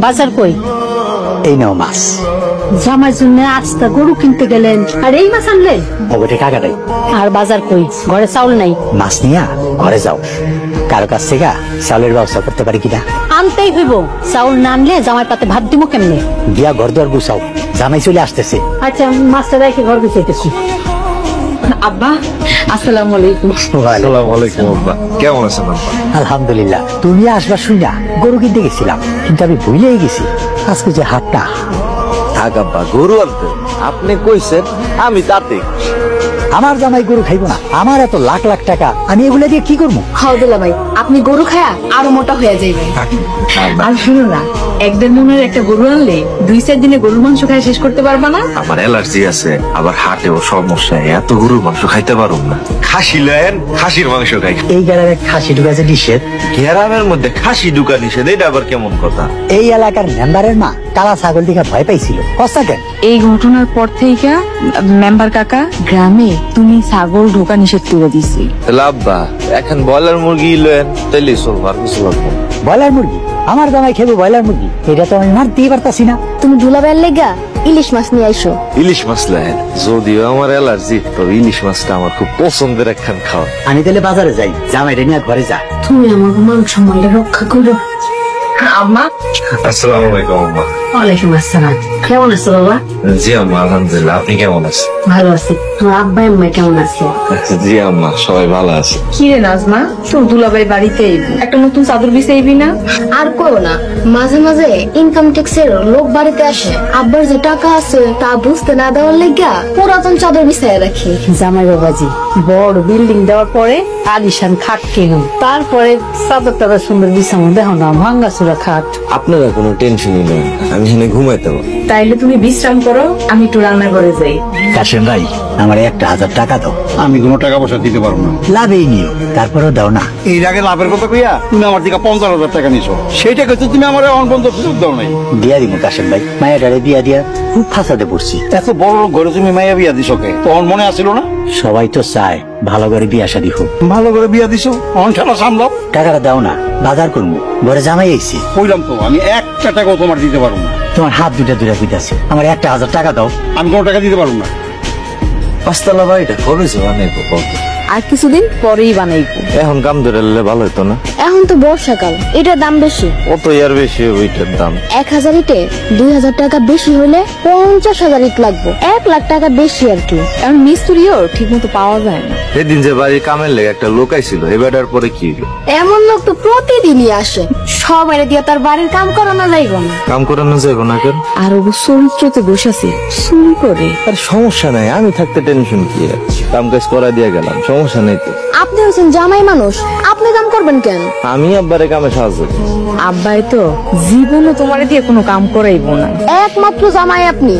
বাজার কই? এই নাও মাছ। জামাই জন্য আস্তা গরু কিনতে গেলেন আর এই মাছ আনলেন? ওটা টাকা নাই। আর বাজার কই? ঘরে চাউল নাই। মাছ নিয়া ঘরে যাও, কারো কাছ থেকে চাউলের ব্যবস্থা করতে পারি কিনা। আনতেই হইব, চাউল না আনলে জামাই পাতে ভাত দিব কেমনে? গিয়া ঘর দর গুছাও, জামাই চলে আসতেছে। আচ্ছা, মাছটা রেখে ঘর গুছাইতেছি। আব্বা আসসালামু আলাইকুম। আসসালামু আলাইকুম আব্বা, কেমন আছেন আব্বা? আলহামদুলিল্লাহ। তুমি আসবা শুইনা গরু কিনতে গেছিলাম, কিন্তু আমি ভুলেই গেছি আজকে যে হাটটা। থাক আব্বা, গরু আনতে আপনি কইছেন, আমি তাতে। আমার জামাই গরু খাইবো না, আমার এত লাখ লাখ টাকা, আমি এগুলা দিয়ে কি করবো? খাও দিলা ভাই, আপনি গরু খায়া আরো মোটা হয়ে যাইবেন। আর শুনো না, একদের মনের একটা গরু আনলে 2-4 দিনে গরুর মাংস খাই শেষ করতে পারবা না। আমার অ্যালার্জি আছে, আবার হার্টেও সমস্যা, এত গরুর মাংস খাইতে পারব না। খাসি লয়েন, খাসির মাংস খাই। এই গ্রামে খাসি ঢুকাছে নিষেধ। গ্রামের মধ্যে খাসি ঢুকা নিষেধ, এটা আবার কেমন কথা? এই এলাকার মেম্বারের মা কালা ছাগল দিকে ভয় পাইছিল। কষ্ট কেন? এই ঘটনার পর থেকে মেম্বার কাকা গ্রামে তুমি ছাগল ঢোকা নিষেধ করে দিছি। তাহলে আব্বা এখন ব্রয়লার মুরগি লয়েন, তাইলে চলবো, আর কিছু লাগবো। ব্রয়লার মুরগি? আমার জামাই খেবো ব্রয়লার মুরগি? এটা তো আমি মারতেই পারতাছি না। তুমি দুলাভাইয়ের লেগা ইলিশ মাছ নিয়ে আইসো। ইলিশ মাছ লয়েন, যদিও আমার অ্যালার্জি, তবে ইলিশ মাছটা আমার খুব পছন্দের একখান খাওয়া। আমি তাহলে বাজারে যাই, জামাইটা নিয়ে ঘরে যা। তুমি আমার মান সম্মানটা রক্ষা করো। আম্মা আসসালামু আলাইকুম আম্মা। ওয়ালাইকুম আসসালাম। কেমন আছো বাবা? জি আম্মা, আলহামদুলিল্লাহ। আপনি কেমন আছেন? ভালো আছি। তোমার আব্বা আম্মা কেমন আছে? জি আম্মা, সবাই ভালো আছে। কি রে নাজমা, তোর দুলাভাই বাড়িতে একটা নতুন চাদর বিছাইবি না? আর করো না, মাঝে মাঝে ইনকাম ট্যাক্সের লোক বাড়িতে আসে, আব্বার যে টাকা আছে তা বুঝতে না দেওয়ার লেগা পুরাতন চাদর বিছাই রাখি। জামাই বাবাজি বড় বিল্ডিং দেওয়ার পরে আলিশান খাট কিনুন, তারপরে চাদর টাদর সুন্দর বিছানো, দেখো না ভাঙ্গা চুরা খাট। আপনারা কোনো টেনশনই নেই, আমি এখানে ঘুমাইতে পারবো। তাইলে তুমি বিশ্রাম করো, আমি একটু রান্না করে যাই। কাশেম ভাই, আমার 1000 টাকা দাও। আমি কোনো টাকা পয়সা দিতে পারবো না। লাভেই নিও, তারপরেও দাও না। এর আগে লাভের কথা কইয়া তুমি আমার থেকে 50,000 টাকা নিছো, সেইটা কইছো তুমি আমার অনবন্ধ ফেরত দাও নাই। দিয়া দিব কাশেম ভাই, মায়াটারে বিয়া দিয়া খুব ফাঁসাতে পড়ছি। এত বড় লোক ঘরে তুমি মাইয়া বিয়া দিছো কে? তখন মনে আসিল না? সবাই তো চায় ভালো করে বিয়া শাদী হোক। ভালো করে বিয়া দিছো, অন ঠেলা সামলাও। টাকাটা দাও না, বাজার করবো। ঘরে জামাই আইছি। কইলাম তো আমি একটা টাকাও তোমার দিতে পারবো না। তোমার হাত দুটা কইতাছে, আমার 1000 টাকা দাও। আমি কোনো টাকা দিতে পারবো না। পাঁচতলা বাড়িটা কবে বানাইবো কত? আর কিছুদিন পরেই বানাইবো। এখন কাম ধরে এলে ভালো হতো না? এখন তো বর্ষাকাল, এটার দাম বেশি। কত আর বেশি ওইটার দাম? 1000 ইটে 2000 টাকা বেশি হলে 50,000 ইট লাগবে, 1 লাখ টাকা বেশি আর কি। এখন মিস্ত্রিও ঠিক মতো পাওয়া যায় না। সেদিন যে বাড়ির কামের লেগে একটা লোক আইছিল, এবারের পরে কি হলো? এমন লোক তো প্রতিদিনই আসে, সবাই দিয়ে তার বাড়ির কাম করানো যাইব না। কাম করানো যাবো না কেন? আর ও চরিত্রতে বসেছে চুরি করে। আর সমস্যা নাই, আমি থাকতে টেনশন কি? কাম কাজ করা দিয়ে গেলাম, সমস্যা নেই তো। আপনি হচ্ছেন জামাই মানুষ, আপনি কাম করবেন কেন? আমি আব্বারে কামে সাহায্য করি। আব্বাই তো জীবনও তোমার দিয়ে কোনো কাম করাইবো না। একমাত্র জামাই আপনি,